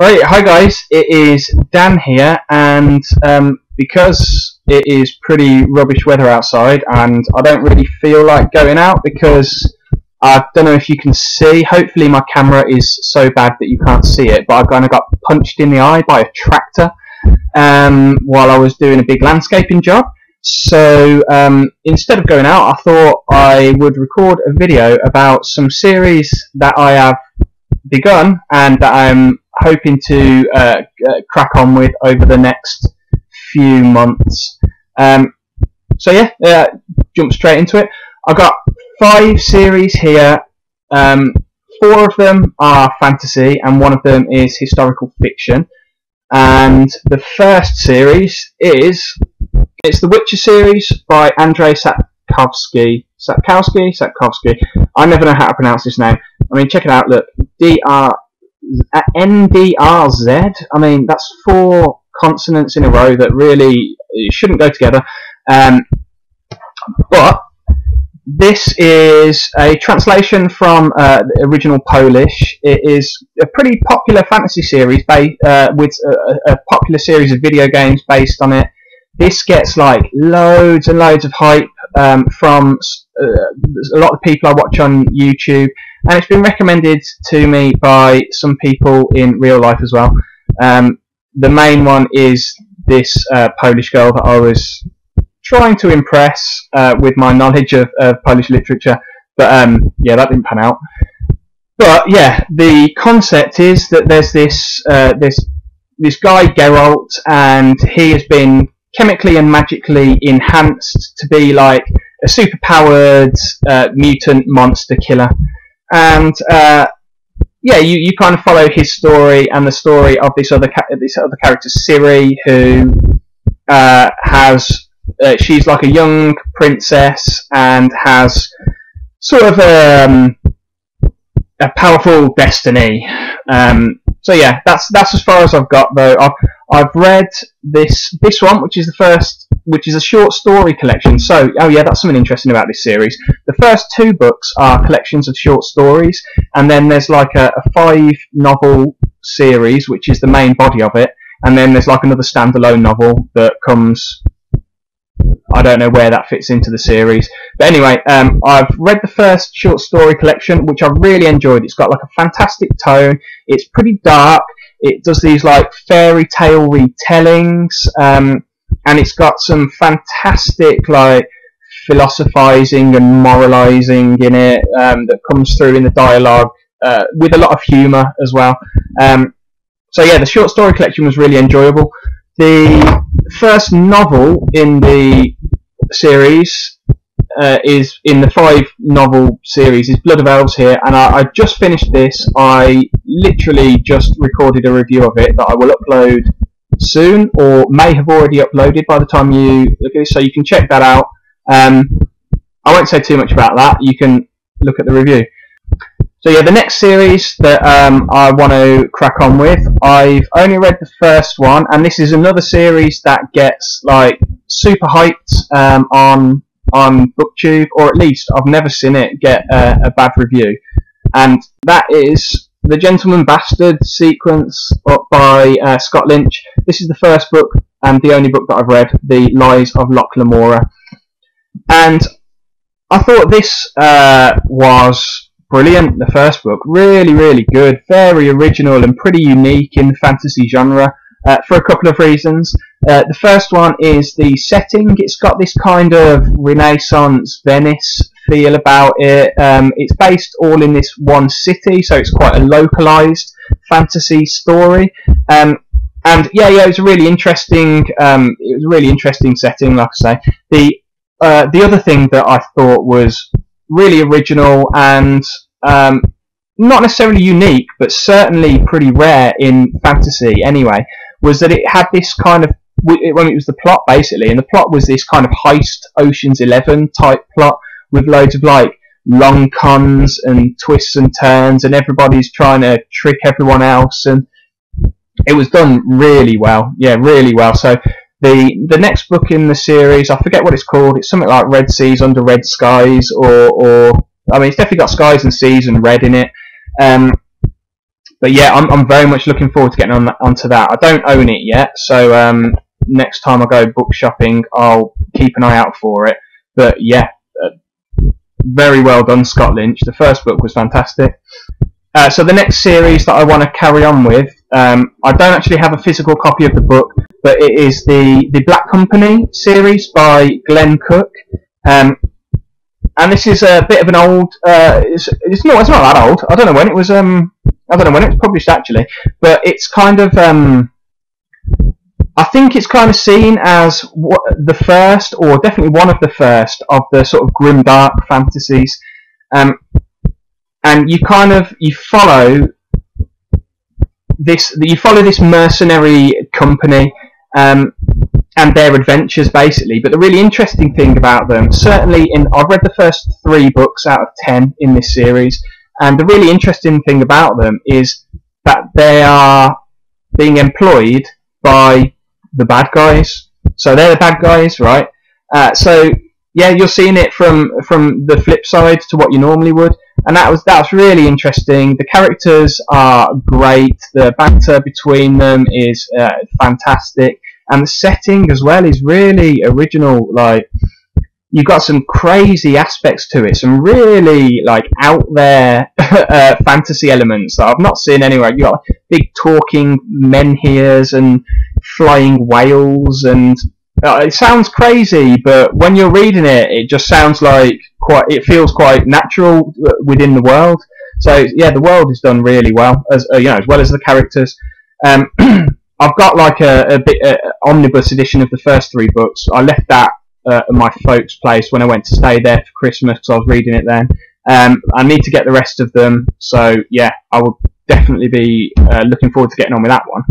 Right, hi guys, it is Dan here, and because it is pretty rubbish weather outside and I don't really feel like going out because I don't know if you can see, hopefully my camera is so bad that you can't see it, but I kind of got punched in the eye by a tractor while I was doing a big landscaping job. So instead of going out, I thought I would record a video about some series that I have begun and that I'm hoping to crack on with over the next few months. So yeah, jump straight into it. I've got 5 series here. 4 of them are fantasy and 1 of them is historical fiction. And the first series is the Witcher series by Andrzej Sapkowski. Sapkowski. I never know how to pronounce this name. I mean, check it out. Look, NDRZ. I mean, that's 4 consonants in a row that really shouldn't go together. But this is a translation from the original Polish. It is a pretty popular fantasy series with a popular series of video games based on it. This gets like loads and loads of hype from a lot of people I watch on YouTube, and it's been recommended to me by some people in real life as well. The main one is this Polish girl that I was trying to impress with my knowledge of Polish literature, but yeah, that didn't pan out. But yeah, the concept is that there's this guy Geralt, and he has been chemically and magically enhanced to be like a superpowered mutant monster killer. And yeah, you kind of follow his story and the story of this other character, Ciri, who she's like a young princess and has sort of a powerful destiny. So yeah, that's as far as I've got though. I've read this one, which is the first, which is a short story collection. So, oh yeah, that's something interesting about this series. The first 2 books are collections of short stories, and then there's like a 5-novel series, which is the main body of it, and then there's like another standalone novel that comes. I don't know where that fits into the series, but anyway, I've read the first short story collection, which I really enjoyed. It's got like a fantastic tone. It's pretty dark. It does these like fairy tale retellings, and it's got some fantastic like philosophizing and moralizing in it that comes through in the dialogue with a lot of humour as well. So yeah, the short story collection was really enjoyable. The first novel in the series is in the 5-novel series is Blood of Elves here, and I just finished this. I literally just recorded a review of it that I will upload soon, or may have already uploaded by the time you look at this, so you can check that out. I won't say too much about that. You can look at the review. So yeah, the next series that I want to crack on with, I've only read the first one, and this is another series that gets like super hyped on BookTube, or at least I've never seen it get a bad review, and that is The Gentleman Bastard sequence up by Scott Lynch. This is the first book and the only book that I've read, The Lies of Locke Lamora, and I thought this was brilliant. The first book, really good, very original and pretty unique in the fantasy genre for a couple of reasons. The first one is the setting. It's got this kind of Renaissance Venice feel about it. It's based all in this one city, so it's quite a localized fantasy story. And yeah, it was a really interesting. It was a really interesting setting, like I say. The other thing that I thought was really original and not necessarily unique, but certainly pretty rare in fantasy anyway, was that it had this kind of, when it was the plot basically, and the plot was this kind of heist Ocean's 11 type plot with loads of like long cons and twists and turns, and everybody's trying to trick everyone else, and it was done really well. Yeah, really well. So the next book in the series, I forget what it's called. It's something like Red Seas Under Red Skies, or I mean, it's definitely got skies and seas and red in it. but yeah, I'm very much looking forward to getting onto that. I don't own it yet, so next time I go book shopping, I'll keep an eye out for it. But yeah, very well done, Scott Lynch. The first book was fantastic. So the next series that I want to carry on with, I don't actually have a physical copy of the book, but it is the Black Company series by Glenn Cook. And this is a bit of an old. It's not that old. I don't know when it was. I don't know when it was published actually, but it's kind of. I think it's kind of seen as the first, or definitely one of the first, of the sort of grim dark fantasies. And you follow this mercenary company. And their adventures basically, but the really interesting thing about them, certainly I've read the first 3 books out of 10 in this series, and the really interesting thing about them is that they are being employed by the bad guys. So they're the bad guys, right? So yeah, you're seeing it from the flip side to what you normally would, and that's really interesting. The characters are great, the banter between them is fantastic. And the setting as well is really original. Like, you've got some crazy aspects to it, some really like out there fantasy elements that I've not seen anywhere. You've got big talking menhirs and flying whales, and it sounds crazy, but when you're reading it, it just sounds like it feels quite natural within the world. So yeah, the world is done really well, as as well as the characters. I've got like a omnibus edition of the first 3 books. I left that at my folks' place when I went to stay there for Christmas because I was reading it then. I need to get the rest of them, so yeah, I will definitely be looking forward to getting on with that one.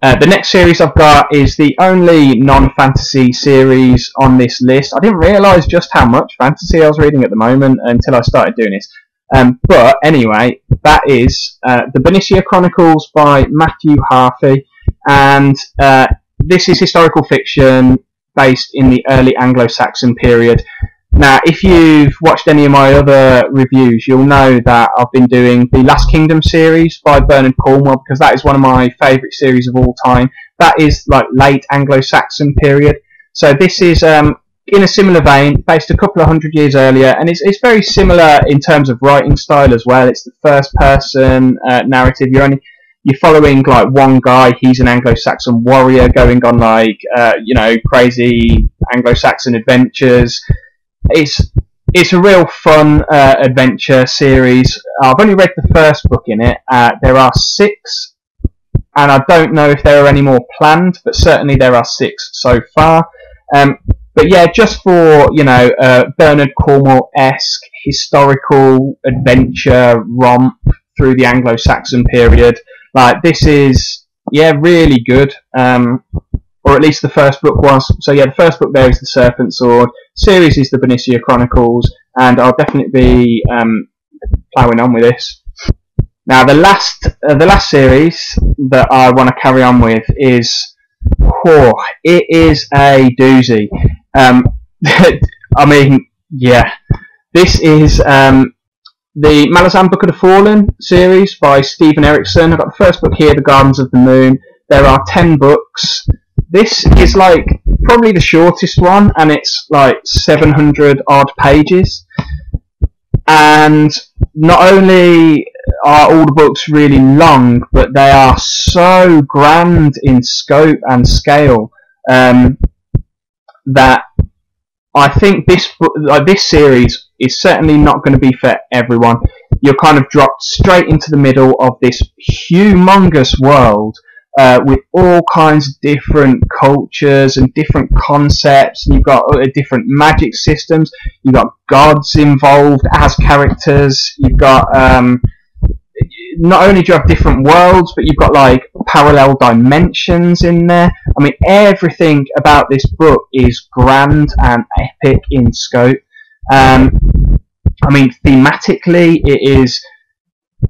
The next series I've got is the only non-fantasy series on this list. I didn't realise just how much fantasy I was reading at the moment until I started doing this. But anyway, that is the Benicia Chronicles by Matthew Harvey. And this is historical fiction based in the early Anglo-Saxon period. Now, if you've watched any of my other reviews, you'll know that I've been doing the Last Kingdom series by Bernard Cornwell, because that is one of my favourite series of all time. That is like late Anglo-Saxon period. So this is in a similar vein, based a couple of 100 years earlier, and it's very similar in terms of writing style as well. It's the first-person narrative. You're following like one guy. He's an Anglo-Saxon warrior going on like crazy Anglo-Saxon adventures. It's a real fun adventure series. I've only read the first book in it. There are 6, and I don't know if there are any more planned, but certainly there are 6 so far. But yeah, just for Bernard Cornwell-esque historical adventure romp through the Anglo-Saxon period. Like, this is, yeah, really good, or at least the first book was. So yeah, the first book there is The Serpent Sword, series is the Benicia Chronicles, and I'll definitely be ploughing on with this. Now, the last series that I want to carry on with is, it is a doozy. I mean, yeah, this is the Malleus Book of the Fallen series by Stephen Erickson. I've got the first book here, The Gardens of the Moon. There are 10 books. This is like probably the shortest one, and it's like 700 odd pages. And not only are all the books really long, but they are so grand in scope and scale that I think this series is certainly not going to be for everyone. You're kind of dropped straight into the middle of this humongous world with all kinds of different cultures and different concepts, and you've got different magic systems. You've got gods involved as characters. You've got not only do you have different worlds, but you've got like parallel dimensions in there. I mean, everything about this book is grand and epic in scope. I mean, thematically, it is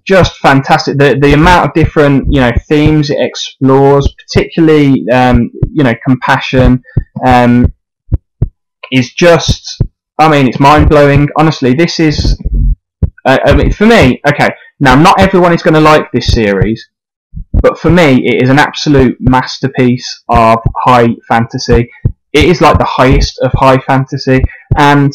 just fantastic. The amount of different themes it explores, particularly compassion, is just, I mean, it's mind blowing. Honestly, this is I mean, for me, okay, Now, not everyone is going to like this series, but for me, it is an absolute masterpiece of high fantasy. It is like the highest of high fantasy, and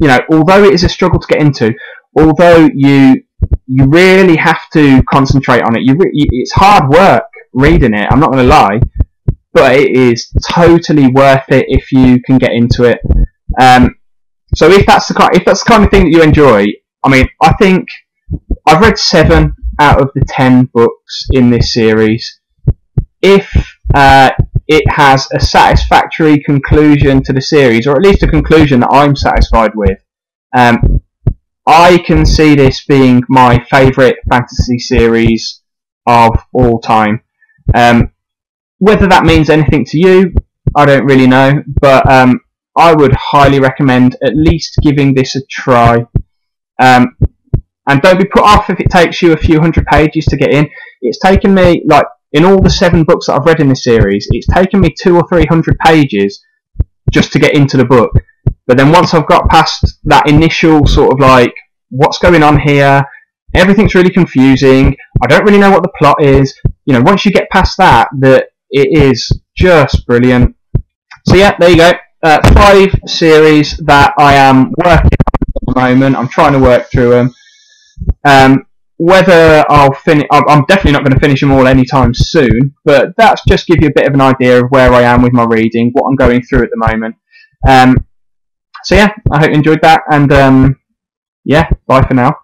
you know, although it is a struggle to get into, although you really have to concentrate on it, it's hard work reading it. I'm not going to lie, but it is totally worth it if you can get into it. So if that's the kind of thing that you enjoy, I mean, I think I've read 7 out of the 10 books in this series. If it has a satisfactory conclusion to the series, or at least a conclusion that I'm satisfied with, I can see this being my favourite fantasy series of all time. Whether that means anything to you, I don't really know, but I would highly recommend at least giving this a try. And don't be put off if it takes you a few hundred pages to get in. It's taken me, like, in all the 7 books that I've read in this series, it's taken me 200 or 300 pages just to get into the book. But then once I've got past that initial sort of like, what's going on here, everything's really confusing, I don't really know what the plot is, you know, once you get past that, it is just brilliant. So yeah, there you go. 5 series that I am working on at the moment. I'm trying to work through them. Whether I'll finish, I'm definitely not going to finish them all anytime soon, but that's just give you a bit of an idea of where I am with my reading, what I'm going through at the moment. So yeah, I hope you enjoyed that, and yeah, bye for now.